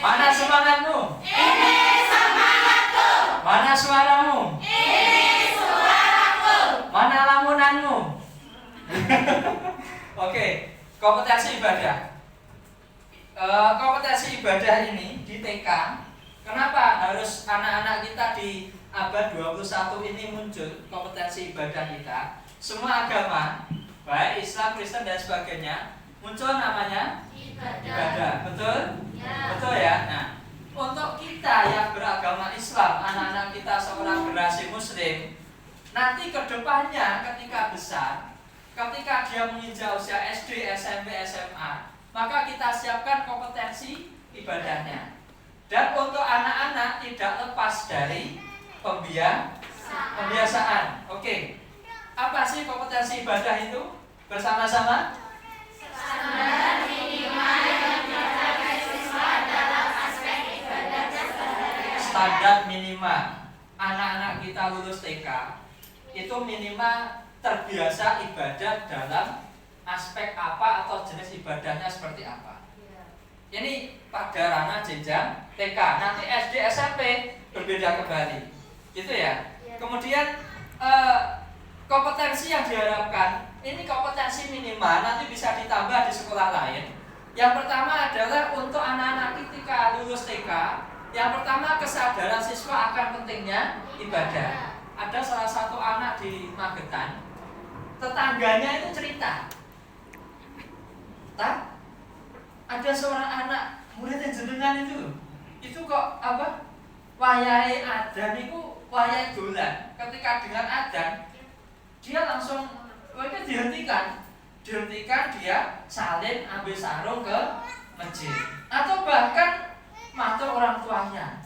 Mana semangatmu? Ini semangatku. Mana suaramu? Ini suaraku. Mana lamunanmu? Oke, kompetensi ibadah. Kompetensi ibadah ini di TK. Kenapa harus anak-anak kita di abad 21 ini muncul kompetensi ibadah kita? Semua agama, baik Islam, Kristen dan sebagainya, muncul namanya ibadah. Betul? Ya. Betul ya? Nah, untuk kita yang beragama Islam, anak-anak kita seorang generasi muslim, nanti kedepannya ketika besar, ketika dia menginjak usia SD, SMP, SMA, maka kita siapkan kompetensi ibadahnya. Dan untuk anak-anak tidak lepas dari pembiasaan. Oke. Apa sih kompetensi ibadah itu? Bersama-sama? Standar minimal yang dicapai siswa dalam aspek ibadah dan keseharian. Standar minimal anak-anak kita lulus TK itu minimal terbiasa ibadah dalam aspek apa atau jenis ibadahnya seperti apa. Ini pada ranah jenjang TK. Nanti SD, SMP berbeda kembali, gitu ya. Kemudian kompetensi yang diharapkan ini kompetensi minimal nanti bisa ditambah di sekolah lain. Yang pertama adalah untuk anak-anak ketika lulus TK. Yang pertama kesadaran siswa akan pentingnya ibadah. Ada salah satu anak di Magetan, tetangganya itu cerita, ada seorang anak muridnya jenengan itu kok apa? Wayahe adzan itu wayahe dolan. Ketika dengan adzan dia langsung dihentikan dia salin ambil sarung ke masjid. Atau bahkan matur orang tuanya,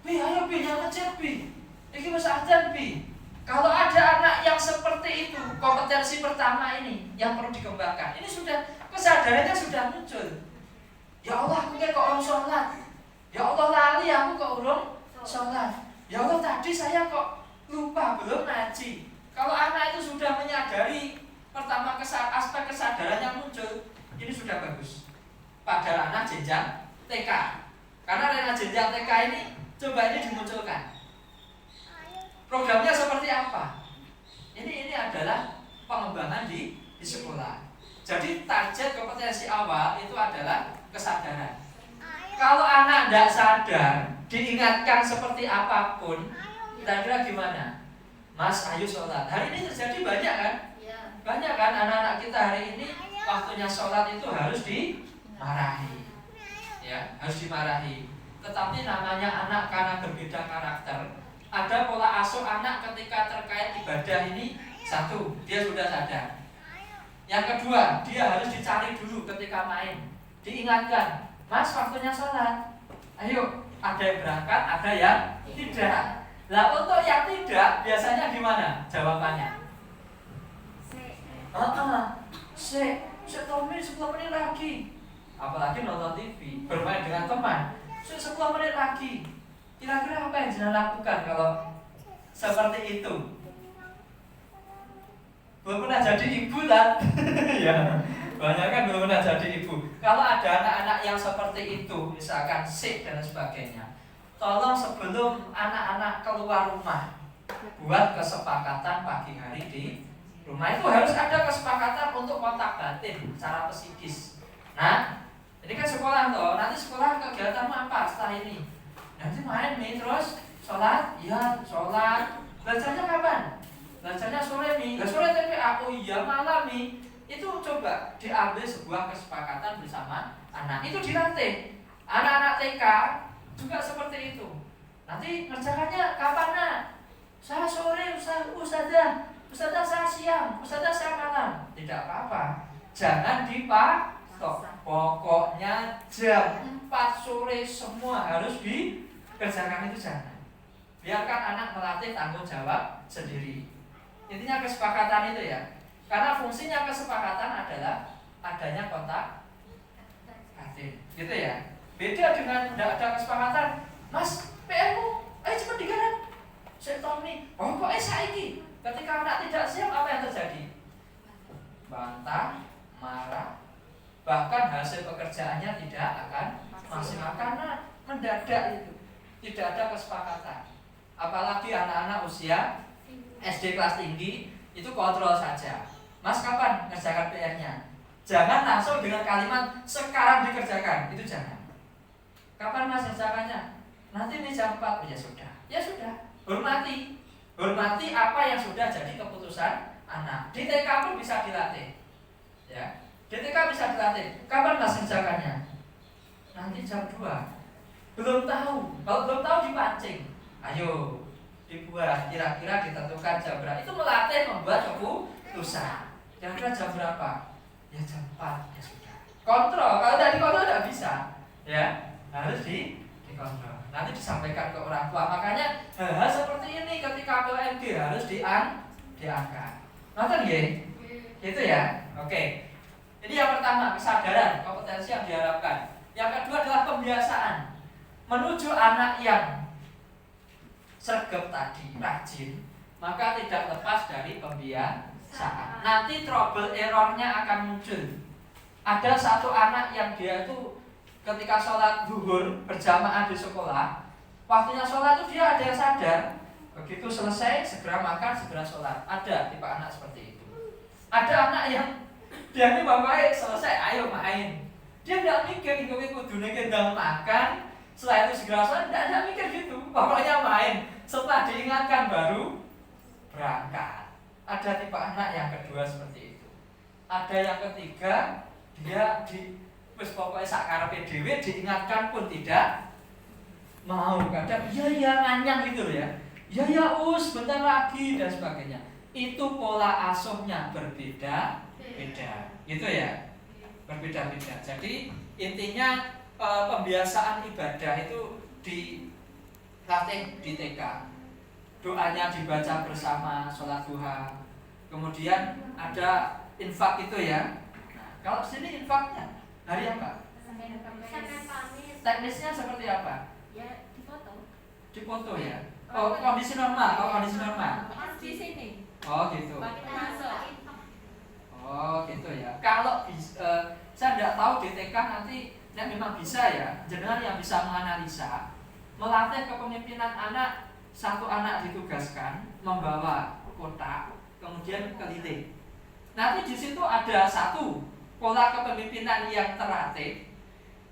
"Bi, ayo Bi, yang masjid Bi. Iki wis adzan Bi." Kalau ada anak yang seperti itu, kompetensi pertama ini yang perlu dikembangkan. Ini sudah kesadarannya sudah muncul. Ya Allah, aku kok orang sholat. Ya Allah, lali aku kok urung sholat. Ya Allah, tadi saya kok lupa belum ngaji. Kalau anak itu sudah menyadari pertama aspek kesadarannya muncul, ini sudah bagus. Pada ranah jenjang TK. Karena ranah jenjang TK ini coba ini dimunculkan. Programnya seperti apa? Ini adalah pengembangan di sekolah. Jadi target kompetensi awal itu adalah kesadaran. Kalau anak tidak sadar, diingatkan seperti apapun, kira-kira gimana? Mas, ayo sholat. Hari ini terjadi banyak kan? Banyak kan anak-anak kita hari ini waktunya sholat itu harus dimarahi. Ya, harus dimarahi. Tetapi namanya anak karena berbeda karakter. Ada pola asuh anak ketika terkait ibadah ini. Satu, dia sudah sadar. Yang kedua, dia harus dicari dulu ketika main. Diingatkan, Mas, waktunya sholat. Ayo, ada yang berangkat, ada yang tidak. Nah, untuk yang tidak, biasanya gimana jawabannya? Tommy 10 menit lagi. Apalagi nonton TV, bermain dengan teman. 10 menit lagi. Kira-kira apa yang jangan lakukan kalau seperti itu? Belum pernah jadi ibu kan? Ya, banyak kan belum pernah jadi ibu. Kalau ada anak-anak yang seperti itu, misalkan sick dan sebagainya, tolong sebelum anak-anak keluar rumah, buat kesepakatan pagi hari di rumah. Itu harus ada kesepakatan untuk kontak batin secara psikis. Nah, ini kan sekolah toh. Nanti sekolah kegiatanmu apa setelah ini? Nanti main nih, terus sholat, iya sholat. Belajarnya kapan? Belajarnya sore nih. Sore TPA, oh iya malam nih. Itu coba diambil sebuah kesepakatan bersama anak. Itu dilatih. Anak-anak TK juga seperti itu. Nanti ngerjakannya kapan nak? Saya sore, ustazah saya siang, ustazah saya malam. Tidak apa-apa. Jangan dipatok. Pokoknya jam 4 sore semua harus dikerjakan, itu jangan. Biarkan anak melatih tanggung jawab sendiri. Intinya kesepakatan itu ya. Karena fungsinya kesepakatan adalah adanya kontak batin, gitu ya. Beda dengan tidak ada kesepakatan. Mas, PR-mu, ayo cepat digarap. Saya tahu nih, pokoknya saiki. Ketika anak tidak siap, apa yang terjadi? Bantah, marah, bahkan hasil pekerjaannya tidak akan maksimal karena mendadak itu. Tidak ada kesepakatan. Apalagi anak-anak usia SD kelas tinggi itu kontrol saja. Mas kapan ngerjakan PR-nya? Jangan langsung dengan kalimat sekarang dikerjakan, itu jangan. Kapan Mas ngerjakannya? Nanti ini jam 4. Ya sudah. Ya sudah. Hormati. Hormati apa yang sudah jadi keputusan anak. Di TK pun bisa dilatih. Ya. Di TK bisa dilatih. Kapan Mas ngerjakannya? Nanti jam 2. Belum tahu. Kalau belum tahu dipancing. Ayo dibuat, kira-kira ditentukan jam berapa. Itu melatih membuat keputusan. Kira-kira jam berapa? Ya jam 4. Ya sudah. Kontrol. Kalau tadi kontrol tidak bisa. Ya, harus dikontrol. Nanti disampaikan ke orang tua. Makanya hal seperti ini ketika PMG harus diangkat. Nonton ya? Gitu ya. Oke. Ini yang pertama, kesadaran, kompetensi yang diharapkan. Yang kedua adalah pembiasaan. Menuju anak yang sergap tadi, rajin, maka tidak lepas dari pembiasaan. Nanti trouble errornya akan muncul. Ada satu anak yang dia itu ketika sholat zuhur berjamaah di sekolah, waktunya sholat itu dia ada yang sadar. Begitu selesai, segera makan, segera sholat. Ada tipe anak seperti itu. Ada anak yang dia ini bapaknya selesai, ayo main. Dia tidak mikir, kudunya kita makan, setelah itu segera sholat, tidak mikir gitu. Pokoknya main. Setelah diingatkan baru berangkat. Ada tipe anak yang kedua seperti itu. Ada yang ketiga, dia wis pokoknya sakarepe dhewe diingatkan pun tidak mau. Kadang ya nganyang gitu ya. Ya us bentar lagi dan sebagainya. Itu pola asuhnya berbeda-beda. Gitu ya. Berbeda-beda. Jadi intinya pembiasaan ibadah itu dilatih di TK. Doanya dibaca bersama sholat duha. Kemudian ada infak itu ya. Nah, kalau sini infaknya hari apa? Senin Kamis. Teknisnya seperti apa? Ya difoto. Difoto ya. Oh, kondisi normal. Oh, kondisi normal. Harus di sini. Oh, gitu. Kita masuk. Oh, gitu ya. Kalau saya tidak tahu di TK nanti memang bisa ya. Jenengan yang bisa menganalisa, melatih kepemimpinan anak. Satu anak ditugaskan membawa kotak, kemudian keliling. Nanti di situ ada satu pola kepemimpinan yang terlatih.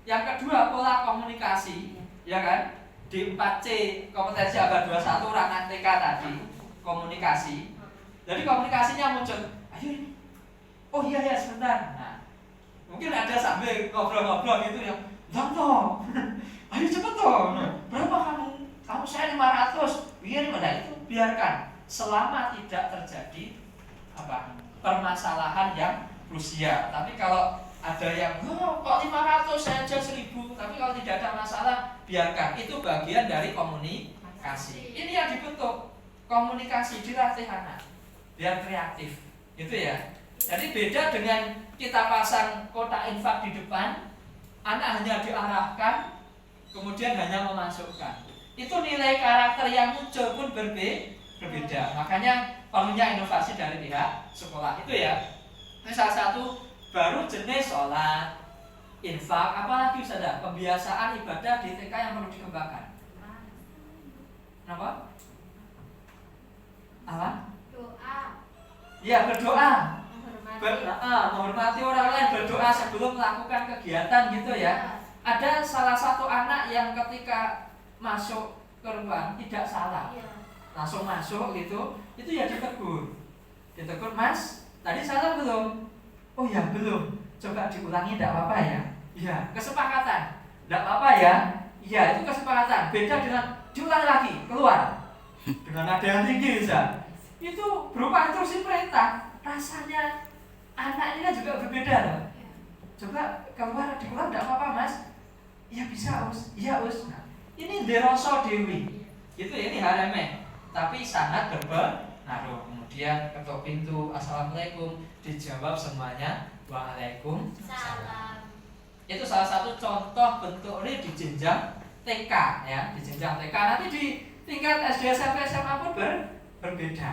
Yang kedua pola komunikasi, ya kan? Di 4C kompetensi abad 21 ranah TK tadi, komunikasi. Jadi komunikasinya muncul. Ayo ini. Oh iya ya sebentar. Nah, mungkin ada sambil ngobrol-ngobrol gitu ya. Jangan. Ayo cepet toh. Berapa kamu? Kamu saya 500. Biar itu biarkan selama tidak terjadi permasalahan yang krusial. Tapi kalau ada yang kok 500 saya aja 1000, tapi kalau tidak ada masalah biarkan. Itu bagian dari komunikasi. Ini yang dibentuk komunikasi, dilatih anak biar kreatif. Itu ya. Jadi beda dengan kita pasang kotak infak di depan, anak hanya diarahkan, kemudian hanya memasukkan. Itu nilai karakter yang muncul pun berbeda. Makanya perlunya inovasi dari pihak sekolah itu ya. Ini salah satu baru jenis sholat, infak, apalagi sudah pembiasaan ibadah di TK yang perlu dikembangkan. Kenapa? Apa? Doa. Ya berdoa. Menghormati. Menghormati orang lain, berdoa sebelum melakukan kegiatan gitu ya. Ada salah satu anak yang ketika masuk ke ruang tidak salah, langsung masuk gitu, itu ya ditegur, Mas, tadi salah belum? Oh ya belum, coba diulangi, tidak apa-apa ya. Ya kesepakatan, tidak apa-apa ya. Iya itu kesepakatan. Beda dengan diulangi lagi keluar dengan nada yang tinggi bisa. Itu berupa instruksi perintah. Rasanya anak ini kan juga berbeda loh. Coba keluar dikeluar tidak apa-apa Mas. Ya bisa us, iya us. Nah, ini deroso dewi, gitu ya, ini haremeh, tapi sangat berpengaruh. Kemudian ketok pintu, assalamualaikum, dijawab semuanya waalaikumsalam. Itu salah satu contoh bentuknya di jenjang TK ya, di jenjang TK. Nanti di tingkat SD, SMP, SMA pun berbeda.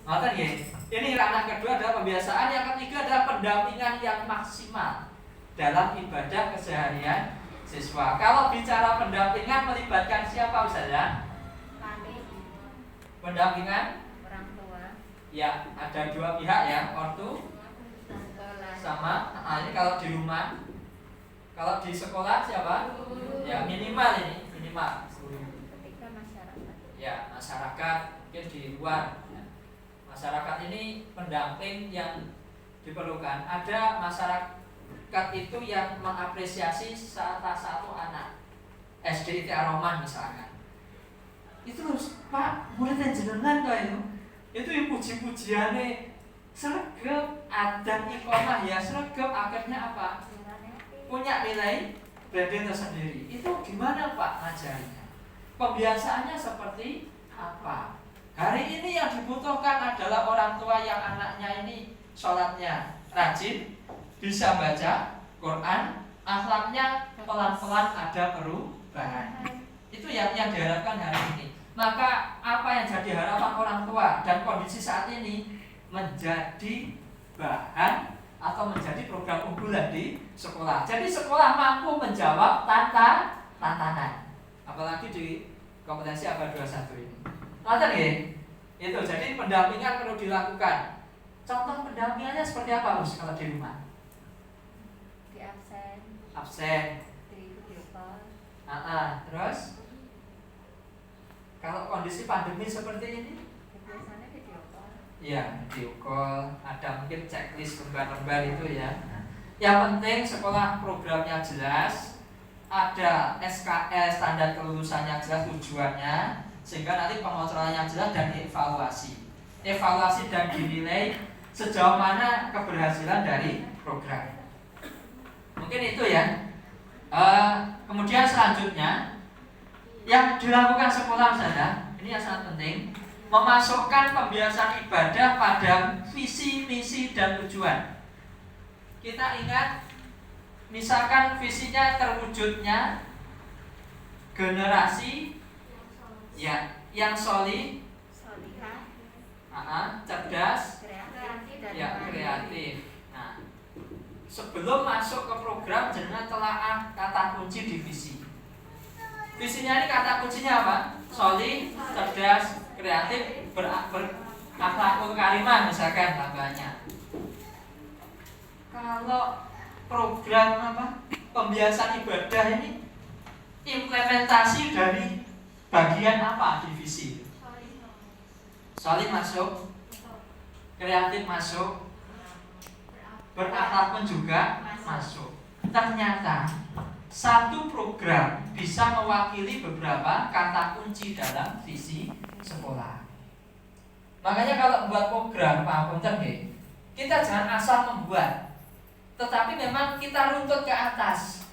Maka ya, ini ranah kedua adalah pembiasaan, yang ketiga adalah pendampingan yang maksimal dalam ibadah keseharian. siswa. Kalau bicara pendampingan melibatkan siapa Ustazah? Kami Pendampingan orang tua. ya ada dua pihak ya, ortu Sekolah. sama ini kalau di rumah. Kalau di sekolah siapa? Ya minimal ini, minimal guru. Ketika masyarakat. Ya masyarakat mungkin di luar. Masyarakat ini pendamping yang diperlukan. Ada masyarakat itu yang mengapresiasi salah satu anak SD Aromah misalkan. Itu harus Pak, murid yang jenengan kok itu puji-pujiannya sregep, adzan iqamah ya sregep, akhirnya apa? Punya nilai branding tersendiri. Itu gimana Pak ngajarnya? Pembiasaannya seperti apa? Hari ini yang dibutuhkan adalah orang tua yang anaknya ini sholatnya rajin, bisa baca Quran, akhlaknya pelan-pelan ada perubahan. Itu yang diharapkan hari ini. Maka apa yang jadi harapan orang tua dan kondisi saat ini menjadi bahan atau menjadi program unggulan di sekolah. Jadi sekolah mampu menjawab tantangan. Apalagi di kompetensi abad 21 ini. Ngerti nggih? Itu jadi pendampingan perlu dilakukan. Contoh pendampingannya seperti apa Bos kalau di rumah? Di absen. Absen. Di video call. Terus kalau kondisi pandemi seperti ini? Biasanya video call. Iya, video call, ada mungkin checklist lembar-lembar itu ya. Yang penting sekolah programnya jelas, ada SKS standar kelulusannya jelas tujuannya, sehingga nanti pengontrolannya jelas dan evaluasi dan dinilai sejauh mana keberhasilan dari program. Mungkin itu ya. Kemudian selanjutnya yang dilakukan sekolah saja, ini yang sangat penting, memasukkan pembiasaan ibadah pada visi, misi, dan tujuan. Kita ingat, misalkan visinya terwujudnya generasi ya yang solih, Solihah. cerdas, Kreatif dan ya mandiri. kreatif. Nah, sebelum masuk ke program jangan telaah kata kunci di visi. Visinya ini kata kuncinya apa? Solih, cerdas, kreatif, berakhlakul karimah misalkan tambahnya. Kalau program pembiasaan ibadah ini implementasi dari bagian apa di visi? Solih masuk, kreatif masuk, berakhlak pun juga masuk. Ternyata satu program bisa mewakili beberapa kata kunci dalam visi sekolah. Makanya kalau buat program, Pak Punten nggih, kita jangan asal membuat, tetapi memang kita runtut ke atas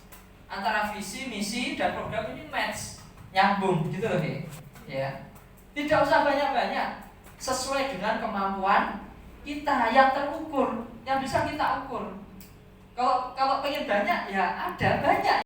antara visi, misi, dan program ini match, nyambung gitu loh nggih. Ya. Tidak usah banyak-banyak, sesuai dengan kemampuan kita yang terukur, yang bisa kita ukur. Kalau pengen banyak ya ada banyak.